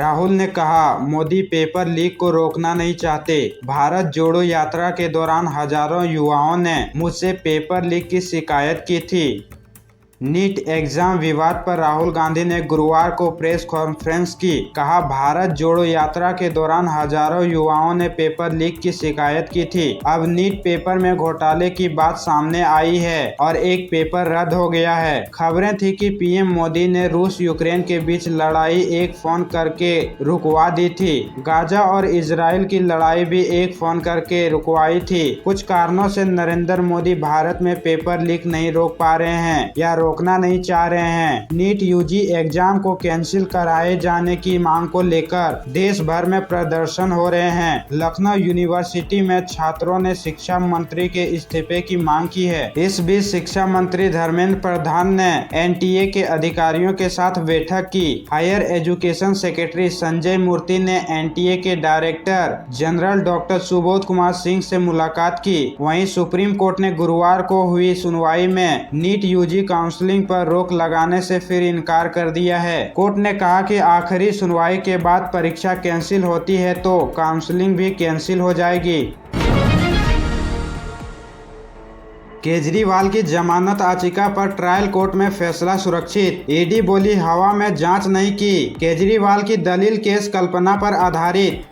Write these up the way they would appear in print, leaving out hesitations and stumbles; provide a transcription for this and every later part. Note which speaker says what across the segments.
Speaker 1: राहुल ने कहा, Modi paper leak को रोकना नहीं चाहते। भारत जोड़ो यात्रा के दौरान हजारों युवाओं ने मुझसे पेपर लीक की शिकायत की थी। नीट एग्जाम विवाद पर राहुल गांधी ने गुरुवार को प्रेस कॉन्फ्रेंस की। कहा, भारत जोड़ो यात्रा के दौरान हजारों युवाओं ने पेपर लीक की शिकायत की थी। अब नीट पेपर में घोटाले की बात सामने आई है और एक पेपर रद्द हो गया है। खबरें थी कि पीएम मोदी ने रूस यूक्रेन के बीच लड़ाई एक फोन करके रुकवा दी थी। गाजा और इजराइल की लड़ाई भी एक फोन करके रुकवाई थी। कुछ कारणों से नरेंद्र मोदी भारत में पेपर लीक नहीं रोक पा रहे हैं या रोकना नहीं चाह रहे हैं। नीट यूजी एग्जाम को कैंसिल कराए जाने की मांग को लेकर देश भर में प्रदर्शन हो रहे हैं। लखनऊ यूनिवर्सिटी में छात्रों ने शिक्षा मंत्री के इस्तीफे की मांग की है। इस बीच शिक्षा मंत्री धर्मेंद्र प्रधान ने एनटीए के अधिकारियों के साथ बैठक की। हायर एजुकेशन सेक्रेटरी संजय मूर्ति ने एनटीए के director general doctor Subodh Kumar Singh से मुलाकात की। वहीं सुप्रीम कोर्ट ने गुरुवार को हुई सुनवाई में नीट यूजी काउंसिलिंग पर रोक लगाने से फिर इनकार कर दिया है। कोर्ट ने कहा कि आखिरी सुनवाई के बाद परीक्षा कैंसिल होती है तो काउंसिलिंग भी कैंसिल हो जाएगी। केजरीवाल की जमानत याचिका पर ट्रायल कोर्ट में फैसला सुरक्षित। ईडी बोली, हवा में जांच नहीं की। केजरीवाल की दलील, केस कल्पना पर आधारित।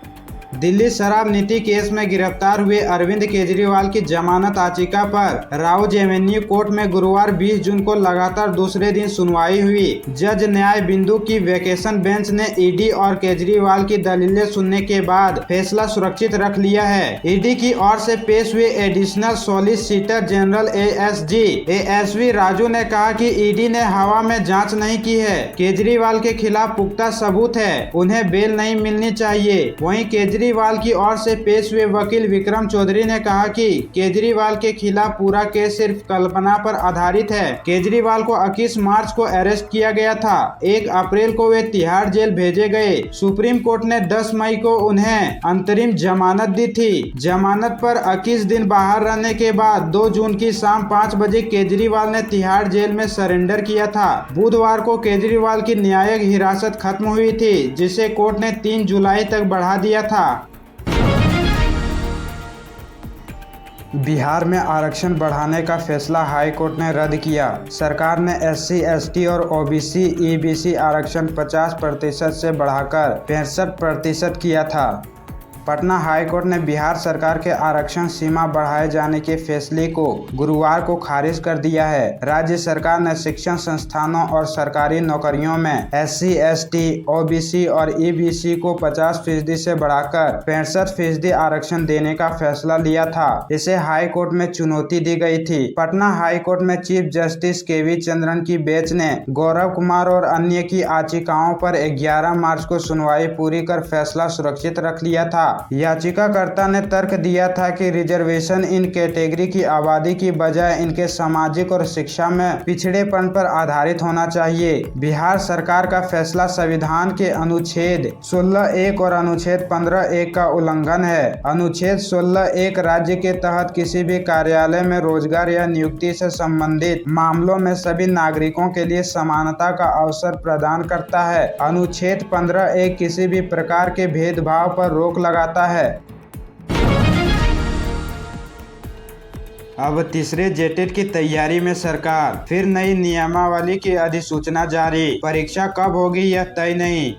Speaker 1: दिल्ली शराब नीति केस में गिरफ्तार हुए अरविंद केजरीवाल की जमानत याचिका पर राउज एवेन्यू कोर्ट में गुरुवार 20 जून को लगातार दूसरे दिन सुनवाई हुई। जज न्याय बिंदु की वेकेशन बेंच ने ईडी और केजरीवाल की दलीलें सुनने के बाद फैसला सुरक्षित रख लिया है। ईडी की ओर से पेश हुए additional solicitor general ASV Raju ने कहा कि ईडी ने हवा में जांच नहीं की है। केजरीवाल के खिलाफ पुख्ता सबूत है, उन्हें बेल नहीं मिलनी चाहिए। वहीं केजरीवाल की ओर से पेश हुए वकील विक्रम चौधरी ने कहा कि केजरीवाल के खिलाफ पूरा केस सिर्फ कल्पना पर आधारित है। केजरीवाल को 21 मार्च को अरेस्ट किया गया था। 1 अप्रैल को वे तिहाड़ जेल भेजे गए। सुप्रीम कोर्ट ने 10 मई को उन्हें अंतरिम जमानत दी थी। जमानत पर 21 दिन बाहर रहने के बाद 2 जून की शाम 5 बजे केजरीवाल ने तिहाड़ जेल में सरेंडर किया था। बुधवार को केजरीवाल की न्यायिक हिरासत खत्म हुई थी, जिसे कोर्ट ने 3 जुलाई तक बढ़ा दिया था। बिहार में आरक्षण बढ़ाने का फैसला हाई कोर्ट ने रद्द किया। सरकार ने SC, ST और OBC, EBC आरक्षण 50% से बढ़ाकर 65% किया था। पटना हाई कोर्ट ने बिहार सरकार के आरक्षण सीमा बढ़ाए जाने के फैसले को गुरुवार को खारिज कर दिया है। राज्य सरकार ने शिक्षण संस्थानों और सरकारी नौकरियों में SC, ST, OBC और EBC को 50% से बढ़ाकर 65% आरक्षण देने का फैसला लिया था। इसे हाई कोर्ट में चुनौती दी गई थी। पटना हाई कोर्ट में चीफ जस्टिस KV चंद्रन की बेंच ने गौरव कुमार और अन्य की याचिकाओं पर 11 मार्च को सुनवाई पूरी कर फैसला सुरक्षित रख लिया था। याचिकाकर्ता ने तर्क दिया था कि रिजर्वेशन इन कैटेगरी की आबादी की बजाय इनके सामाजिक और शिक्षा में पिछड़ेपन पर आधारित होना चाहिए। बिहार सरकार का फैसला संविधान के अनुच्छेद 16(1) और अनुच्छेद 15(1) का उल्लंघन है। अनुच्छेद 16(1) राज्य के तहत किसी भी कार्यालय में रोजगार या नियुक्ति से संबंधित मामलों में सभी नागरिकों के लिए समानता का अवसर प्रदान करता है। अनुच्छेद 15(1) किसी भी प्रकार के भेदभाव पर रोक लगाता है। अब तीसरे जेटेट की तैयारी में सरकार, फिर नई नियमावली की अधिसूचना जारी। परीक्षा कब होगी यह तय नहीं।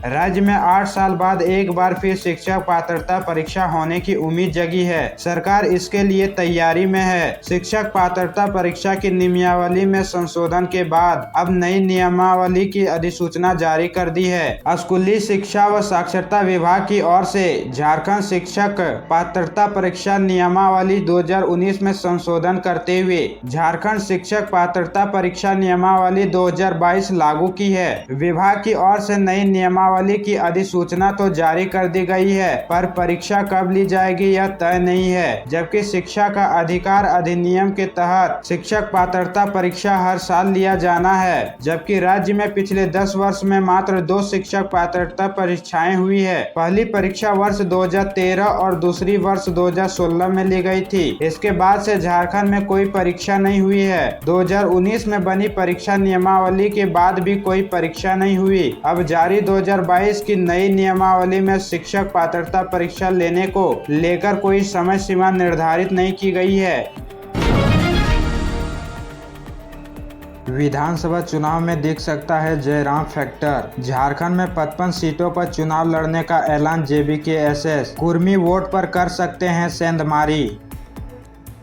Speaker 1: राज्य में 8 साल बाद एक बार फिर शिक्षक पात्रता परीक्षा होने की उम्मीद जगी है। सरकार इसके लिए तैयारी में है। शिक्षक पात्रता परीक्षा की नियमावली में संशोधन के बाद अब नई नियमावली की अधिसूचना जारी कर दी है। स्कूली शिक्षा व साक्षरता विभाग की ओर से झारखंड शिक्षक पात्रता परीक्षा नियमावली 2019 में संशोधन करते हुए झारखंड शिक्षक पात्रता परीक्षा नियमावली 2022 लागू की है। विभाग की ओर से नई नियमावली की अधिसूचना तो जारी कर दी गई है, पर परीक्षा कब ली जाएगी यह तय नहीं है। जबकि शिक्षा का अधिकार अधिनियम के तहत शिक्षक पात्रता परीक्षा हर साल लिया जाना है, जबकि राज्य में पिछले 10 वर्ष में मात्र 2 शिक्षक पात्रता परीक्षाएं हुई है। पहली परीक्षा वर्ष 2013 और दूसरी वर्ष 2016 में ली गई थी। इसके बाद से झारखंड में कोई परीक्षा नहीं हुई है। 2019 में बनी परीक्षा नियमावली के बाद भी कोई परीक्षा नहीं हुई। अब जारी 2022 की नई नियमावली में शिक्षक पात्रता परीक्षा लेने को लेकर कोई समय सीमा निर्धारित नहीं की गई है। विधानसभा चुनाव में दिख सकता है जयराम फैक्टर। झारखंड में 55 सीटों पर चुनाव लड़ने का ऐलान जेबीके-एसएस। कुर्मी वोट पर कर सकते हैं सेंधमारी।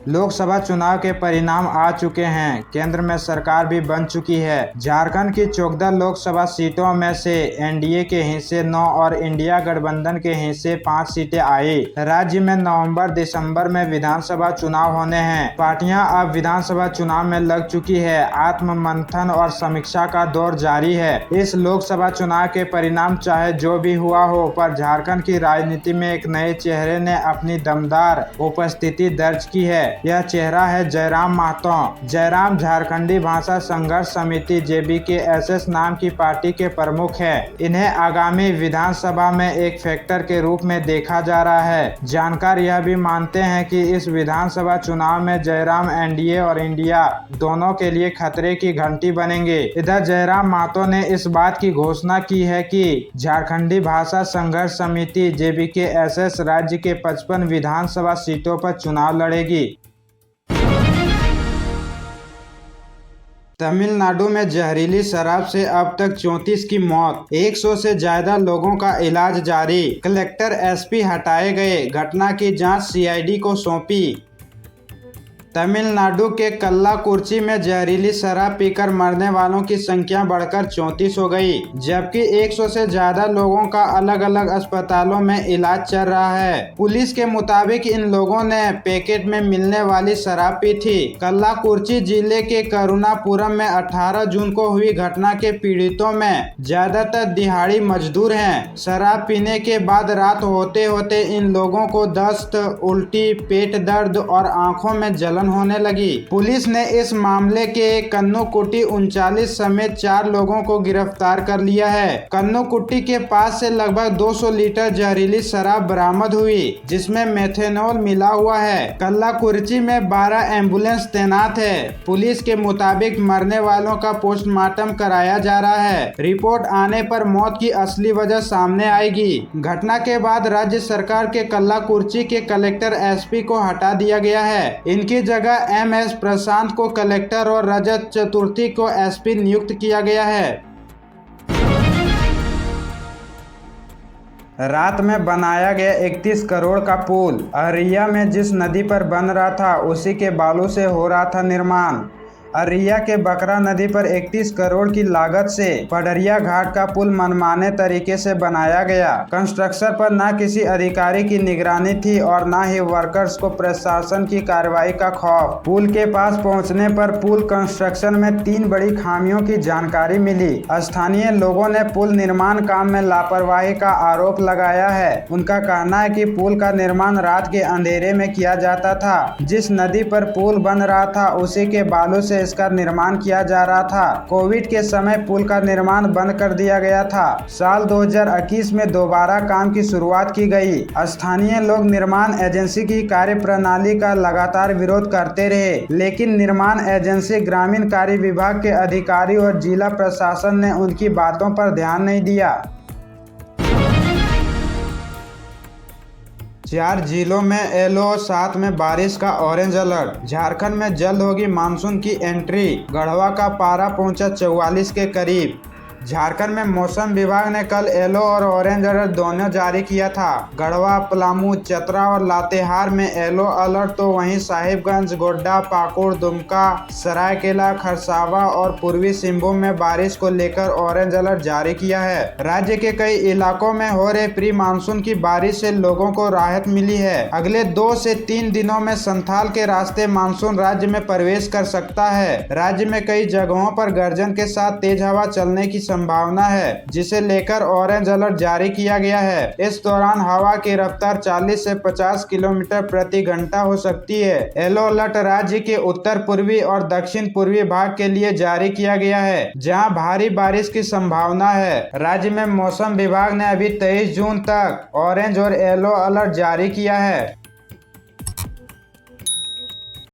Speaker 1: लोकसभा चुनाव के परिणाम आ चुके हैं। केंद्र में सरकार भी बन चुकी है। झारखंड की 14 लोकसभा सीटों में से एनडीए के हिस्से 9 और इंडिया गठबंधन के हिस्से 5 सीटें आई। राज्य में नवंबर-दिसंबर में विधानसभा चुनाव होने हैं। पार्टियां अब विधानसभा चुनाव में लग चुकी है। आत्म मंथन और समीक्षा का दौर जारी है। इस लोकसभा चुनाव के परिणाम चाहे जो भी हुआ हो, पर झारखंड की राजनीति में एक नए चेहरे ने अपनी दमदार उपस्थिति दर्ज की है। यह चेहरा है जयराम महतो। जयराम झारखंडी भाषा संघर्ष समिति जेबीके-एसएस नाम की पार्टी के प्रमुख है। इन्हें आगामी विधानसभा में एक फैक्टर के रूप में देखा जा रहा है। जानकार यह भी मानते हैं कि इस विधानसभा चुनाव में जयराम एनडीए और इंडिया दोनों के लिए खतरे की घंटी बनेंगे। इधर जयराम महतो ने इस बात की घोषणा की है कि झारखंडी भाषा संघर्ष समिति जेबीके-एसएस राज्य के 55 विधानसभा सीटों पर चुनाव लड़ेगी। तमिलनाडु में जहरीली शराब से अब तक 34 की मौत, 100 से ज्यादा लोगों का इलाज जारी। कलेक्टर एसपी हटाए गए। घटना की जांच सीआईडी को सौंपी। तमिलनाडु के कल्लाकुर्ची में जहरीली शराब पीकर मरने वालों की संख्या बढ़कर 34 हो गई, जबकि 100 से ज्यादा लोगों का अलग अलग अस्पतालों में इलाज चल रहा है। पुलिस के मुताबिक इन लोगों ने पैकेट में मिलने वाली शराब पी थी। कल्लाकुर्ची जिले के करुणापुरम में 18 जून को हुई घटना के पीड़ितों में ज्यादातर दिहाड़ी मजदूर हैं। शराब पीने के बाद रात होते होते इन लोगों को दस्त, उल्टी, पेट दर्द और आंखों में जलन होने लगी। पुलिस ने इस मामले के कन्नुकुटी 39 समेत 4 लोगों को गिरफ्तार कर लिया है। कन्नुकुटी के पास से लगभग 200 लीटर जहरीली शराब बरामद हुई, जिसमें मेथेनॉल मिला हुआ है। कल्लाकुर्ची में 12 एम्बुलेंस तैनात है। पुलिस के मुताबिक मरने वालों का पोस्टमार्टम कराया जा रहा है। रिपोर्ट आने पर मौत की असली वजह सामने आएगी। घटना के बाद राज्य सरकार के कल्लाकुर्ची के कलेक्टर एसपी को हटा दिया गया है। इनकी जगह एमएस प्रशांत को कलेक्टर और रजत चतुर्थी को एसपी नियुक्त किया गया है। रात में बनाया गया 31 करोड़ का पुल। अररिया में जिस नदी पर बन रहा था उसी के बालू से हो रहा था निर्माण। अररिया के बकरा नदी पर 31 करोड़ की लागत से पडरिया घाट का पुल मनमाने तरीके से बनाया गया। कंस्ट्रक्शन पर न किसी अधिकारी की निगरानी थी और न ही वर्कर्स को प्रशासन की कार्रवाई का खौफ। पुल के पास पहुंचने पर पुल कंस्ट्रक्शन में 3 बड़ी खामियों की जानकारी मिली। स्थानीय लोगों ने पुल निर्माण काम में लापरवाही का आरोप लगाया है। उनका कहना है कि पुल का निर्माण रात के अंधेरे में किया जाता था। जिस नदी पर पुल बन रहा था उसी के बालू से इसका निर्माण किया जा रहा था। कोविड के समय पुल का निर्माण बंद कर दिया गया था। साल 2021 में दोबारा काम की शुरुआत की गई। स्थानीय लोग निर्माण एजेंसी की कार्य प्रणाली का लगातार विरोध करते रहे, लेकिन निर्माण एजेंसी, ग्रामीण कार्य विभाग के अधिकारी और जिला प्रशासन ने उनकी बातों पर ध्यान नहीं दिया। 4 जिलों में येलो और 7 में बारिश का ऑरेंज अलर्ट। झारखंड में जल्द होगी मानसून की एंट्री। गढ़वा का पारा पहुंचा 44 के करीब। झारखंड में मौसम विभाग ने कल येलो और ऑरेंज अलर्ट दोनों जारी किया था। गढ़वा, पलामू, चतरा और लातेहार में येलो अलर्ट तो वहीं साहिबगंज, गोड्डा, पाकुड़, दुमका, सरायकेला, खरसावा और पूर्वी सिंहभूम में बारिश को लेकर ऑरेंज अलर्ट जारी किया है। राज्य के कई इलाकों में हो रहे प्री मानसून की बारिश से लोगों को राहत मिली है। अगले 2 से 3 दिनों में संथाल के रास्ते मानसून राज्य में प्रवेश कर सकता है। राज्य में कई जगहों पर गर्जन के साथ तेज हवा चलने की संभावना है, जिसे लेकर ऑरेंज अलर्ट जारी किया गया है। इस दौरान हवा की रफ्तार 40 से 50 किलोमीटर प्रति घंटा हो सकती है। येलो अलर्ट राज्य के उत्तर पूर्वी और दक्षिण पूर्वी भाग के लिए जारी किया गया है, जहां भारी बारिश की संभावना है। राज्य में मौसम विभाग ने अभी 23 जून तक ऑरेंज और येलो अलर्ट जारी किया है।